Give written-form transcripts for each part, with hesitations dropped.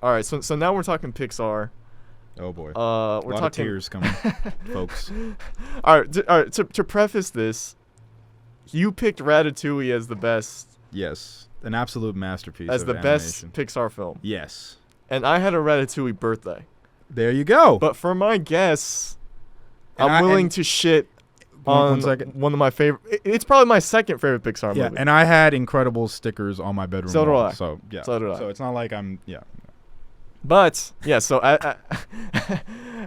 All right, so now we're talking Pixar. Oh boy. We're a lot talking of tears coming, folks. All right. To preface this, you picked Ratatouille as the best. Yes, an absolute masterpiece. As of the animation. best Pixar film. Yes. And I had a Ratatouille birthday. There you go. But for my guess, And I'm willing to shit on one second. one of my favorite. It's probably my second favorite Pixar Yeah, movie. and I had Incredible stickers on my bedroom So do wall. I. So yeah. So did I. So it's not like I'm But yeah, so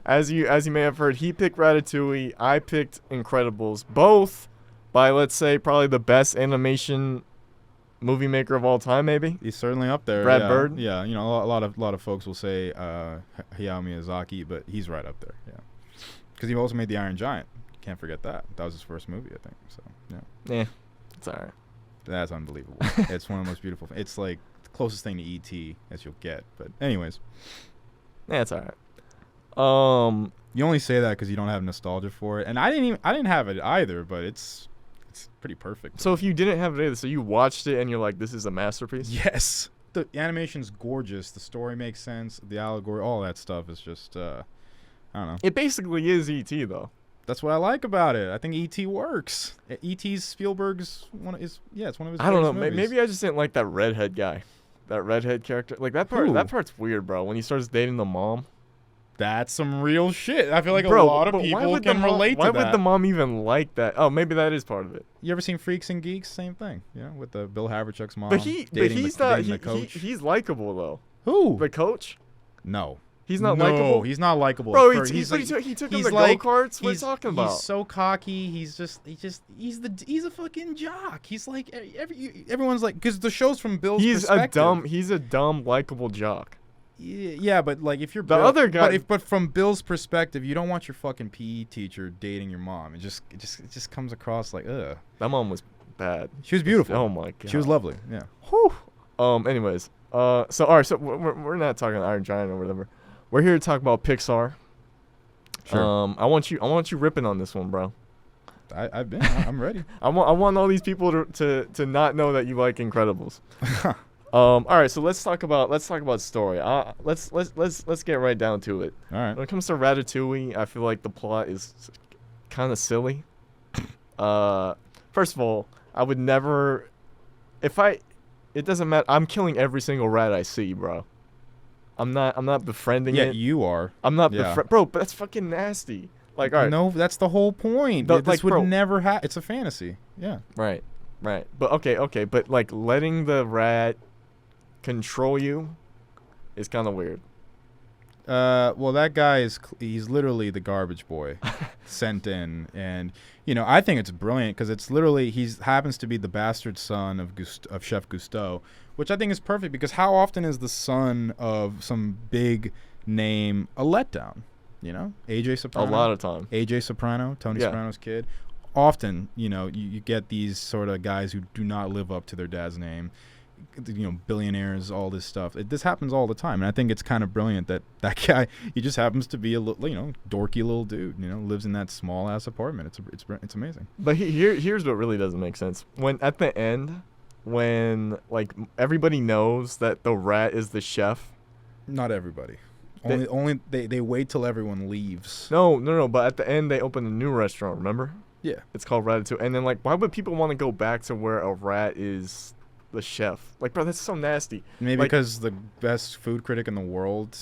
as you may have heard, he picked Ratatouille. I picked Incredibles. Both by, let's say, probably the best animation movie maker of all time, maybe. He's certainly up there. Brad yeah. Bird. Yeah, you know, a lot of folks will say Hayao Miyazaki, but he's right up there. Yeah, because he also made The Iron Giant. Can't forget that. That was his first movie, I think. So yeah. Yeah, it's all right. That's unbelievable. It's one of the most beautiful. It's like the closest thing to E.T. as you'll get. But anyways, Yeah, it's all right. you only say that because you don't have nostalgia for it, and I didn't have it either. But it's pretty perfect. So if you didn't have it either, so you watched it and you're like, this is a masterpiece? Yes, the animation's gorgeous. The story makes sense. The allegory, all that stuff is just I don't know. It basically is E.T. though. That's what I like about it. I think E.T. works. E.T.'s Spielberg's it's one of his. I don't know. movies. Maybe I just didn't like that redhead guy, that redhead character. Like that part. Who? That part's weird, bro. When he starts dating the mom. That's some real shit. I feel like Bro, a lot of but why people would can the mom, relate to why that. would the mom even like that? Oh, maybe that is part of it. You ever seen Freaks and Geeks? Same thing. You know, with the Bill Haverchuck's mom. But he's not. dating the coach. He's likable though. Who? The coach. No. He's not no, likable. he's not likable. Bro, at first. he took him he's to like- go-karts. What are you he's- talking about? He's so cocky. He's a fucking jock. He's like everyone's like, because the show's from Bill's perspective. He's a dumb, likable jock. Yeah, but like if you're The Bill, other guy- but from Bill's perspective, you don't want your fucking PE teacher dating your mom. It just comes across like ugh. That mom was bad. She was beautiful. Oh my god. She was lovely. Yeah. Whew. Anyways. So all right. So we're not talking Iron Giant or whatever. We're here to talk about Pixar. Sure. I want you ripping on this one, bro. I'm ready. I want all these people to not know that you like Incredibles. All right, so let's talk about story. Let's get right down to it. All right. When it comes to Ratatouille, I feel like the plot is kind of silly. First of all, I would never, it doesn't matter. I'm killing every single rat I see, bro. I'm not befriending Yeah, it. you are. I'm not yeah. bro. But that's fucking nasty. Like, all right, No, that's the whole point. The- This like, would bro- never happen. It's a fantasy. Yeah. right. But okay. But like letting the rat control you is kind of weird. Well, that guy he's literally the garbage boy sent in, and I think it's brilliant because it's literally happens to be the bastard son of Chef Gusteau, which I think is perfect because how often is the son of some big name a letdown? AJ Soprano. A lot of time. AJ Soprano, Tony Yeah. Soprano's kid. Often, you get these sort of guys who do not live up to their dad's name. Billionaires, all this stuff. This happens all the time, and I think it's kind of brilliant that guy, he just happens to be a dorky little dude. Lives in that small ass apartment. It's amazing. But here's what really doesn't make sense. When at the end, when like everybody knows that the rat is the chef. Not everybody. They wait till everyone leaves. No. But at the end, they open a new restaurant. Remember? Yeah. It's called Ratatouille. And then like, why would people want to go back to where a rat is the chef? Like, bro, that's so nasty. Maybe like, because the best food critic in the world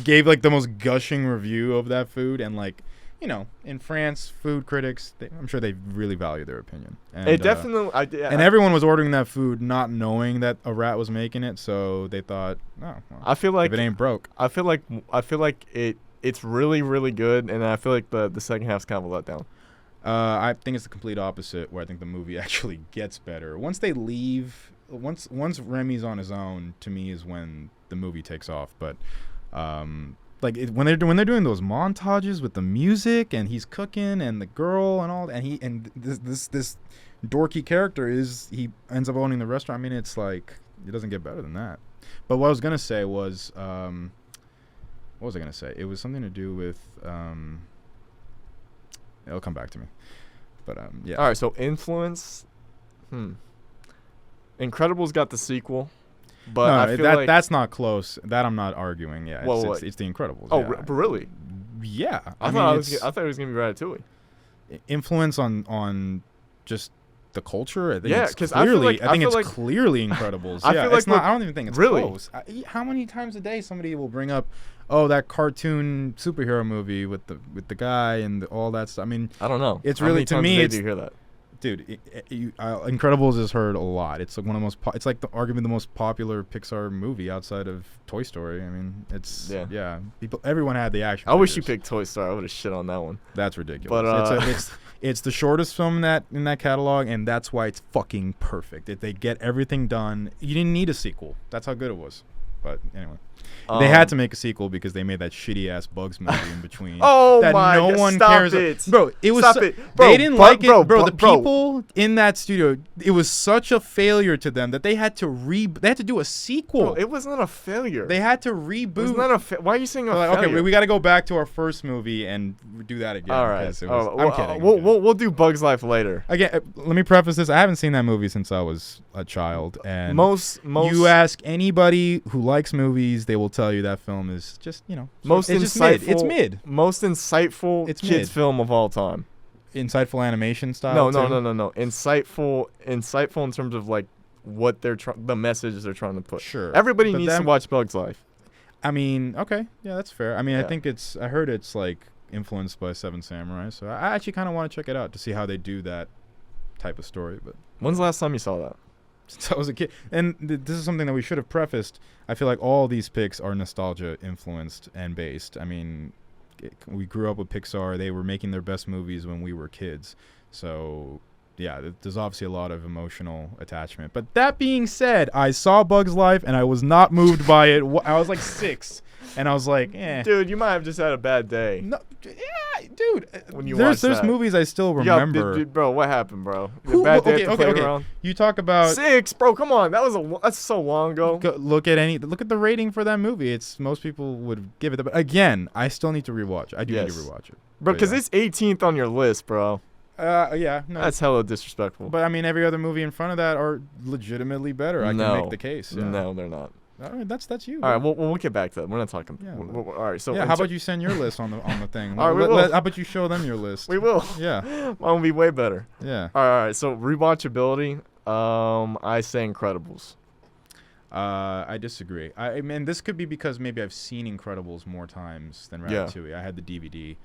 gave like the most gushing review of that food, and like, in France, food critics, I'm sure they really value their opinion. And, it definitely. and everyone was ordering that food not knowing that a rat was making it, so they thought, well, I feel like if it ain't broke. I feel like it's really really good, and I feel like the second half's kind of a letdown. I think it's the complete opposite, where I think the movie actually gets better. Once they leave, once Remy's on his own, to me is when the movie takes off. But when they're doing those montages with the music and he's cooking and the girl and all, and this dorky character he ends up owning the restaurant. I mean, it's like it doesn't get better than that. But what I was gonna say was, what was I gonna say? It was something to do with. It'll come back to me. But yeah. All right, so influence. Incredibles got the sequel. But I feel like that's not close. That I'm not arguing. Yeah, it's The Incredibles. Oh, yeah. Really? Yeah. I thought it was gonna be Ratatouille. Influence on just the culture. I think Yeah, it's 'cause clearly, I feel like clearly Incredibles. I feel like it's not. I don't even think it's really close. How many times a day somebody will bring up, oh, that cartoon superhero movie with the guy and all that stuff. I mean, I don't know. It's How really many to times me. a day It's do you hear that? dude. Incredibles is heard a lot. It's like one of the most. It's like arguably the most popular Pixar movie outside of Toy Story. I mean, it's everyone had the action. I wish you figures. picked Toy Story. I would have shit on that one. That's ridiculous. But it's the shortest film in that catalog, and that's why it's fucking perfect. If they get everything done, you didn't need a sequel. That's how good it was. But anyway, they had to make a sequel because they made that shitty ass Bugs movie in between. Oh that my! No one stop cares. it, bro. It was. Stop it, bro. They didn't like it, bro. The bro. people in that studio, it was such a failure to them that they had to They had to do a sequel. Bro, it was not a failure. They had to reboot. It was not why are you saying a like, failure? okay, we got to go back to our first movie and do that again. All right. I'm kidding. We'll do Bugs Life later. Again, let me preface this. I haven't seen that movie since I was a child, and most you ask anybody who likes movies, they will tell you that film is just most it's insightful. Just mid. It's mid. Most insightful kids film of all time. Insightful animation style. No. Insightful in terms of like what the messages they're trying to put. Sure. Everybody needs to watch Bugs Life. I mean, okay, yeah, that's fair. I mean, I heard it's like influenced by Seven Samurai, so I actually kind of want to check it out to see how they do that type of story. But when's the last time you saw that? Since I was a kid. And this is something that we should have prefaced. I feel like all these picks are nostalgia influenced and based. I mean, we grew up with Pixar. They were making their best movies when we were kids. So, yeah, there's obviously a lot of emotional attachment. But that being said, I saw Bugs Life and I was not moved by it. I was like 6. And I was like, eh. Dude, you might have just had a bad day. No, yeah, dude. When you there's movies I still remember. Bro, what happened, bro? Bad day at the playground? You talk about 6, bro. Come on, that's so long ago. Look at the rating for that movie. It's most people would give it. But again, I still need to rewatch. I do need to rewatch it, bro, because it's 18th on your list, bro. Yeah, no. That's hella disrespectful. But I mean, every other movie in front of that are legitimately better. I can make the case. Yeah. No, they're not. All right, that's you. All right, we'll get back to that. We're not talking. Yeah, all right, so how about you send your list on the thing? All right, we will. How about you show them your list? We will. Yeah, mine will be way better. Yeah. All right. So rewatchability. I say Incredibles. I disagree. I mean, this could be because maybe I've seen Incredibles more times than Ratatouille. I had the DVD,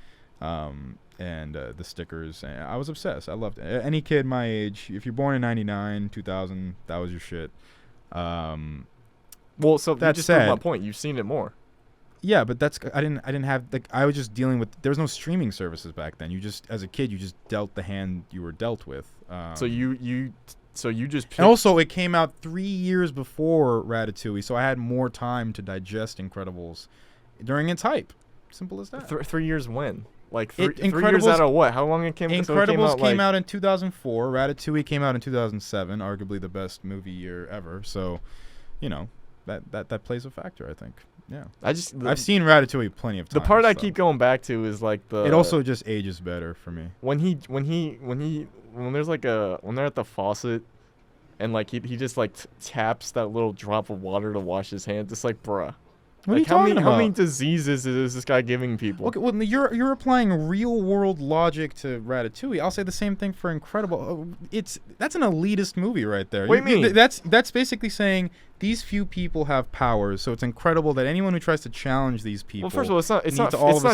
and the stickers. And I was obsessed. I loved it. Any kid my age, if you're born in '99, 2000, that was your shit. Well, so that you just proved my point. You've seen it more. Yeah, but I didn't have I was just dealing with. There was no streaming services back then. You just, as a kid, you just dealt the hand you were dealt with. So you just picked. And also, it came out 3 years before Ratatouille, so I had more time to digest Incredibles during its hype. Simple as that. 3 years when? Like 3 Incredibles, years out of what? How long it came? Incredibles came out in 2004. Ratatouille came out in 2007. Arguably the best movie year ever. So, that plays a factor, I think. Yeah. I've seen Ratatouille plenty of times. The part I keep going back to is like it also just ages better for me. When there's like when they're at the faucet and like he just like taps that little drop of water to wash his hands. It's like, bruh. What are you talking about? How many diseases is this guy giving people? Okay, well, you're applying real world logic to Ratatouille. I'll say the same thing for Incredible. That's an elitist movie right there. What do you mean? That's basically saying these few people have powers, so it's incredible that anyone who tries to challenge these people. Well, first of all, it's not just them. All of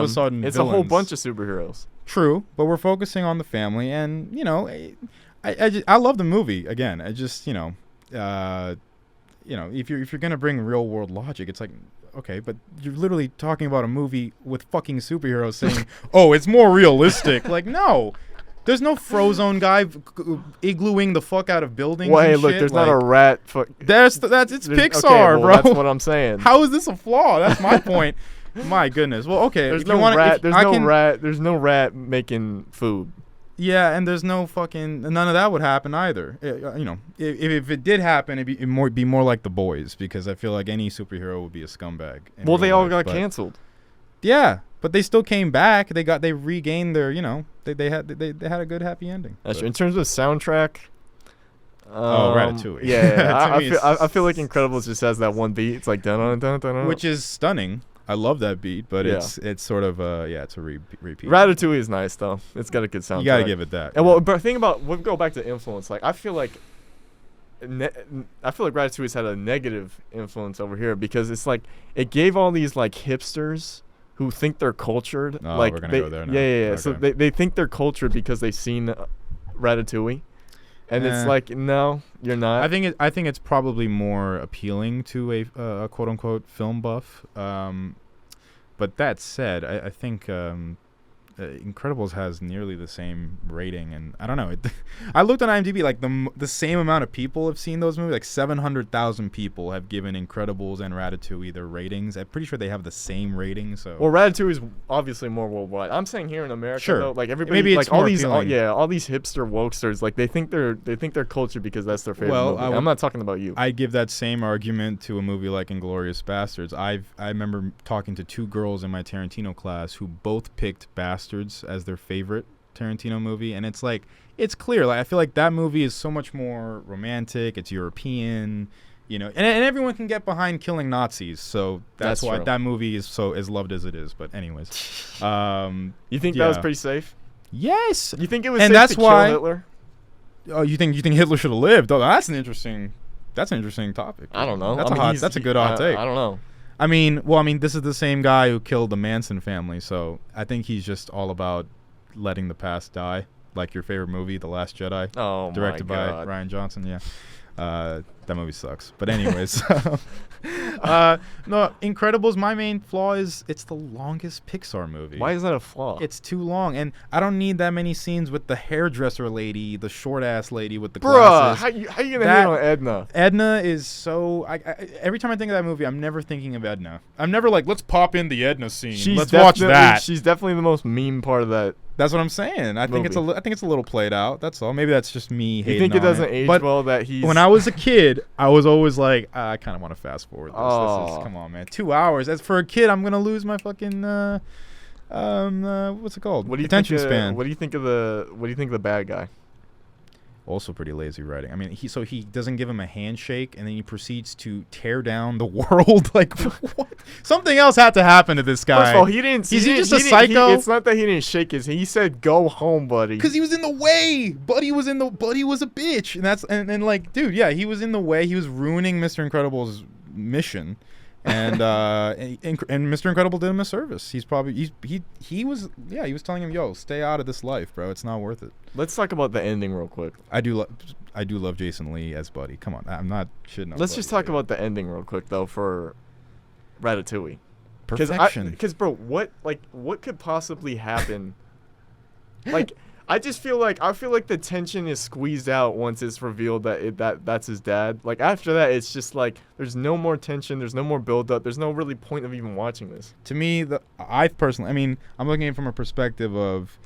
a sudden it's villains. A whole bunch of superheroes. True, but we're focusing on the family, and I love the movie. Again, I just if you're gonna bring real world logic, it's like, okay, but you're literally talking about a movie with fucking superheroes saying, "Oh, it's more realistic." Like, no, there's no Frozone guy iglooing the fuck out of buildings. Well, hey, and look, shit. there's not a rat. It's Pixar, okay, bro. That's what I'm saying. How is this a flaw? That's my point. My goodness. Well, okay. There's no rat making food. Yeah, and there's no fucking none of that would happen either. If it did happen, it'd be more like The Boys, because I feel like any superhero would be a scumbag. Well, they all got canceled. Yeah, but they still came back. They regained their they had a good happy ending. That's true. In terms of soundtrack, Ratatouille. Yeah, To me, I feel like Incredibles just has that one beat. It's like dun dun dun dun, which is stunning. I love that beat, but Yeah. it's sort of it's a repeat. Ratatouille is nice though. It's got a good soundtrack. You gotta give it that. And well, but think about we'll go back to influence. Like I feel like Ratatouille's had a negative influence over here because it's like it gave all these like hipsters who think they're cultured. Oh, like we're gonna they, go there now. Yeah. Okay. So they think they're cultured because they've seen Ratatouille, and it's like no, you're not. I think it's probably more appealing to a quote unquote film buff. But that said, I think Incredibles has nearly the same rating, and I don't know. I looked on IMDb, like the same amount of people have seen those movies. Like 700,000 people have given Incredibles and Ratatouille their ratings. I'm pretty sure they have the same rating. So well, Ratatouille is obviously more worldwide. I'm saying here in America, Sure. though, like everybody, Maybe it's like all more these, appealing. all these hipster wokesters, like they think they're cultured because that's their favorite Well, movie. I'm not talking about you. I give that same argument to a movie like Inglourious Bastards. I remember talking to two girls in my Tarantino class who both picked Bastards as their favorite Tarantino movie, and it's like it's clear. Like I feel like that movie is so much more romantic. It's European, and everyone can get behind killing Nazis. So that's why true. that movie is so as loved as it is. But anyways, You think that was pretty safe? Yes. You think it was And safe that's to why- kill Hitler? Oh, you think Hitler should have lived? Oh, that's an interesting topic. I don't know. That's a good hot take. I don't know. I mean, this is the same guy who killed the Manson family, so I think he's just all about letting the past die, like your favorite movie, The Last Jedi, Oh directed my by God. Ryan Johnson. Yeah, that movie sucks. But anyways, no, Incredibles. My main flaw is it's the longest Pixar movie. Why is that a flaw? It's too long, and I don't need that many scenes with the hairdresser lady, the short ass lady with the Bruh, glasses. how you gonna That- hate on Edna? Edna is so. Every time I think of that movie, I'm never thinking of Edna. I'm never like, let's pop in the Edna scene. Let's watch that. She's definitely the most meme part of that. That's what I'm saying. I think it's a little played out. That's all. Maybe that's just me hating You think it on doesn't age But well that he's... when I was a kid, I was always like, I kind of want to fast forward this. Oh. Come on, man. 2 hours. As for a kid, I'm gonna lose my fucking what's it called? What do you Attention think span. What do you think of the bad guy? Also pretty lazy writing. I mean, he doesn't give him a handshake, and then he proceeds to tear down the world. Like, what? Something else had to happen to this guy. First of all, he didn't. Is he just he a didn't- psycho? It's not that he didn't shake his. He said, "Go home, buddy." Because he was in the way. Buddy was a bitch, and like, dude, yeah, he was in the way. He was ruining Mr. Incredible's mission, and Mr. Incredible did him a service. He was telling him, yo, stay out of this life, bro. It's not worth it. Let's talk about the ending real quick. I do love Jason Lee as Buddy. Come on, I'm not shitting on. Let's Buddy just talk here. about the ending real quick though for Ratatouille. Perfection. Because bro, what could possibly happen? Like, I feel like the tension is squeezed out once it's revealed that that's his dad. Like after that, it's just like there's no more tension, there's no more build up, there's no really point of even watching this. To me, I'm looking at it from a perspective of,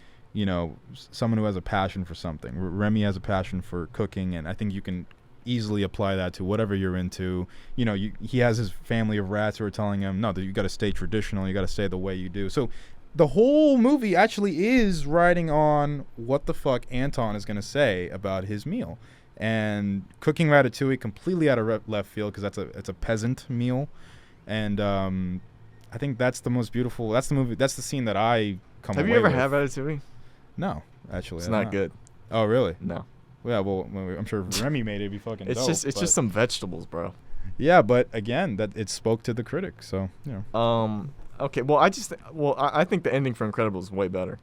someone who has a passion for something. Remy has a passion for cooking, and I think you can easily apply that to whatever you're into. He has his family of rats who are telling him, no, that you got to stay traditional, you got to stay the way you do. So the whole movie actually is riding on what the fuck Anton is going to say about his meal. And cooking Ratatouille completely out of left field because it's a peasant meal. And I think that's the most beautiful. That's the movie. That's the scene that I come away with. Have you ever had Ratatouille? No, actually. It's I'm not good. Oh, really? No. Yeah, well, I'm sure if Remy made it, it'd be fucking It's dope. just some vegetables, bro. Yeah, but again, that it spoke to the critic, so, Okay, well, I think the ending for Incredibles is way better.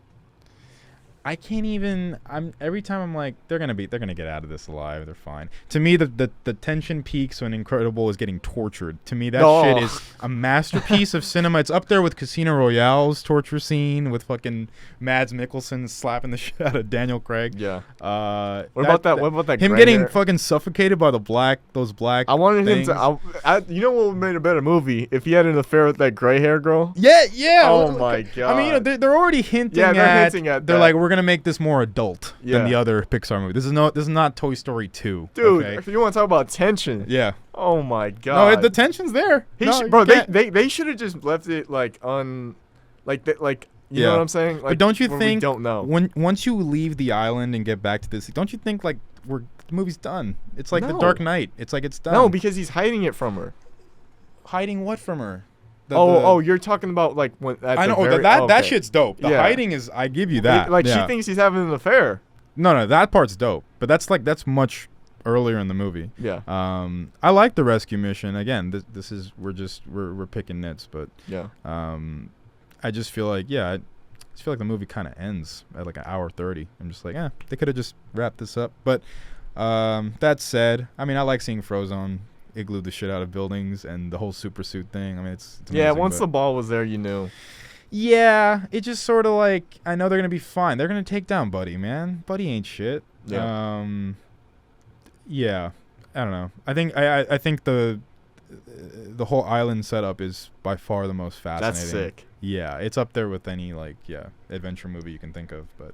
I can't even. Every time I'm like, they're gonna get out of this alive. They're fine. To me, the tension peaks when Incredible is getting tortured. To me, that shit is a masterpiece of cinema. It's up there with Casino Royale's torture scene with fucking Mads Mikkelsen slapping the shit out of Daniel Craig. Yeah. What about that? Him gray getting hair? fucking suffocated by those black. I wanted things. him to. You know what would made a better movie if he had an affair with that gray hair girl. Yeah. Oh my god. I mean, they're already hinting. Yeah, they're at, hinting at They're that. like, we're gonna make this more adult Yeah. than the other Pixar movie. This is not Toy Story 2. Dude, okay? if you want to talk about tension. Yeah. Oh my god. No, the tension's there. Bro, they should have just left it like you know what I'm saying? Like, but don't you where think we don't know. once you leave the island and get back to this, don't you think like we're The movie's done. It's like The No. Dark Knight. It's like it's done. No, because he's hiding it from her. hiding what from her? You're talking about like when at I the know very, that okay. shit's dope. The Yeah. hiding is, I give you that. Like yeah. she thinks he's having an affair. No, that part's dope. But that's much earlier in the movie. Yeah. I like the rescue mission. Again, this is we're picking nits, but Yeah. I just feel like I just feel like the movie kind of ends at like an hour 30. I'm just like, they could have just wrapped this up. But that said, I mean, I like seeing Frozone igloo the shit out of buildings and the whole super suit thing. I mean, it's Yeah. amazing, Once but the ball was there, you knew. yeah, it just sort of like, I know they're gonna be fine. They're gonna take down Buddy, man. Buddy ain't shit. Yeah. Yeah, I don't know. I think the whole island setup is by far the most fascinating. That's sick. Yeah, it's up there with any adventure movie you can think of. But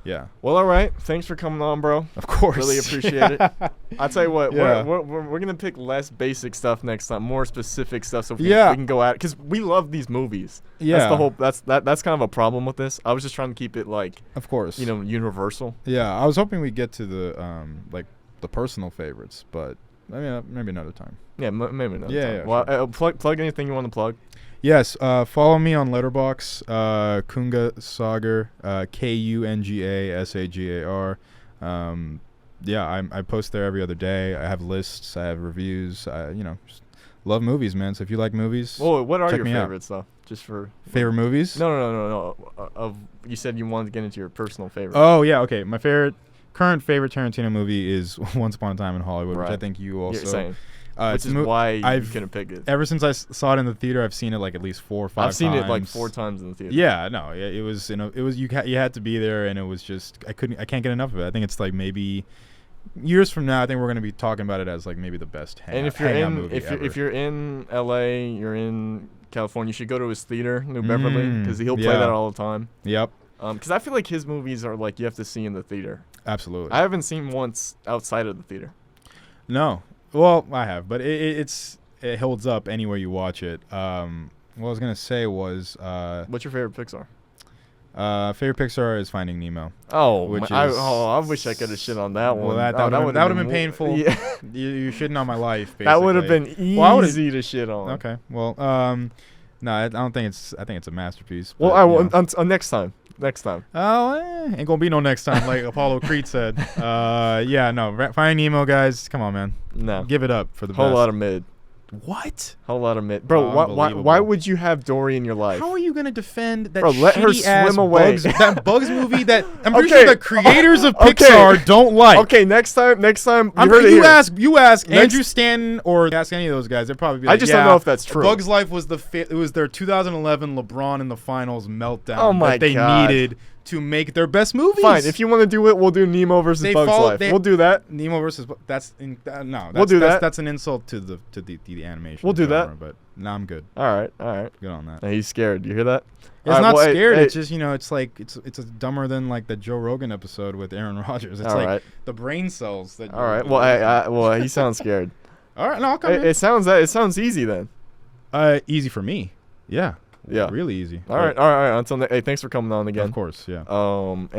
yeah, Well, all right. Thanks for coming on, bro. of course. Really appreciate it. I'll tell you what. Yeah. We're gonna pick less basic stuff next time, more specific stuff, so we can go at it because we love these movies. Yeah, That's the whole. That's kind of a problem with this. I was just trying to keep it like of course. universal. Yeah, I was hoping we'd get to the the personal favorites, but I mean, maybe another time. Yeah, maybe not. Yeah, yeah, Well, plug anything you want to plug. Yes, follow me on Letterboxd, Kunga Sagar, KUNGA SAGAR. I post there every other day. I have lists, I have reviews. Just love movies, man. So if you like movies, Oh, what are check your me out. favorites though? Just for favorite movies. No. You said you wanted to get into your personal favorite. Oh yeah, okay. My current favorite Tarantino movie is Once Upon a Time in Hollywood, which I Right. think you You're also. saying. Which It's is a why you I've- couldn't pick it. Ever since I saw it in the theater, I've seen it like at least 4 or 5 times. I've seen it like 4 times in the theater. Yeah, no, it was you had to be there, and it was just I can't get enough of it. I think it's like maybe years from now, I think we're gonna be talking about it as like maybe the best And if you're movie ever. if you're in LA, you're in California, you should go to his theater, New Beverly, because he'll play yeah. that all the time. Yep, Because I feel like his movies are like you have to see in the theater. absolutely. I haven't seen once outside of the theater. No, well, I have, but it holds up anywhere you watch it. What I was gonna say was What's your favorite Pixar? favorite Pixar is Finding Nemo. Oh, Which I is- wish I could have shit on that Well, one. that would have been painful. Yeah. You're shitting on my life. Basically. That would have been Well, I would've- easy to shit on. Okay, well, no, I don't think it's. I think it's a masterpiece. Well, but, I you will know. next time. Next time. Oh, ain't gonna be no next time, like Apollo Creed said. Finding Nemo, guys. Come on, man. No. Give it up for the Whole best. lot of mid. What? Whole lot of mid. Bro, why Unbelievable. would you have Dory in your life? How are you gonna defend that? Bro, let her shitty-ass swim away. that Bugs movie that I'm pretty Okay. sure the creators of Okay. Pixar don't like. Okay, next time you heard it You here. ask Next- Andrew Stanton or ask any of those guys. They'd probably be like, I just don't know if that's true. Bugs Life was it was their 2011 LeBron in the finals meltdown Oh my that they God. needed to make their best movies. Fine, if you want to do it, we'll do Nemo versus They Bugs follow- Life. they- We'll do that. Nemo versus no, that's We'll do that. That's an insult to the animation. We'll do that. genre, but no, I'm good. All right. Good on that. Now he's scared. You hear that? It's All right, not well, scared. hey, It's just it's like it's dumber than like the Joe Rogan episode with Aaron Rodgers. It's All like right. the brain cells that. All right. Well, he sounds scared. All right, no, I'll come in. It sounds easy then. Easy for me. Yeah. Yeah. Really easy. All right. Until hey, thanks for coming on again. Of course, yeah. We'll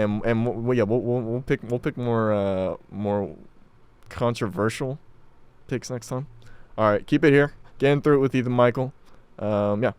pick more controversial picks next time. All right, keep it here. Getting through it with Ethan Michael. Yeah.